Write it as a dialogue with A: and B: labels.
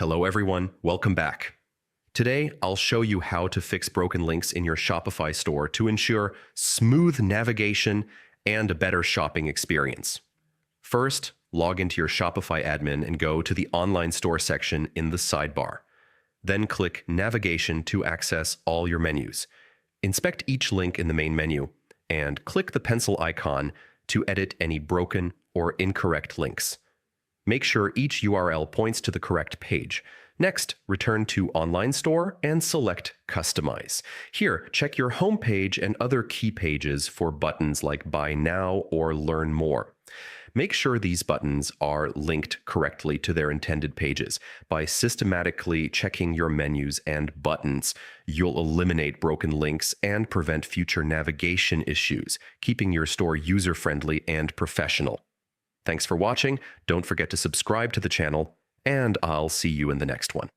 A: Hello everyone, welcome back. Today, I'll show you how to fix broken links in your Shopify store to ensure smooth navigation and a better shopping experience. First, log into your Shopify admin and go to the online store section in the sidebar. Then click Navigation to access all your menus. Inspect each link in the main menu and click the pencil icon to edit any broken or incorrect links. Make sure each URL points to the correct page. Next, return to Online Store and select Customize. Here, check your home page and other key pages for buttons like Buy Now or Learn More. Make sure these buttons are linked correctly to their intended pages. By systematically checking your menus and buttons, you'll eliminate broken links and prevent future navigation issues, keeping your store user-friendly and professional. Thanks for watching. Don't forget to subscribe to the channel, and I'll see you in the next one.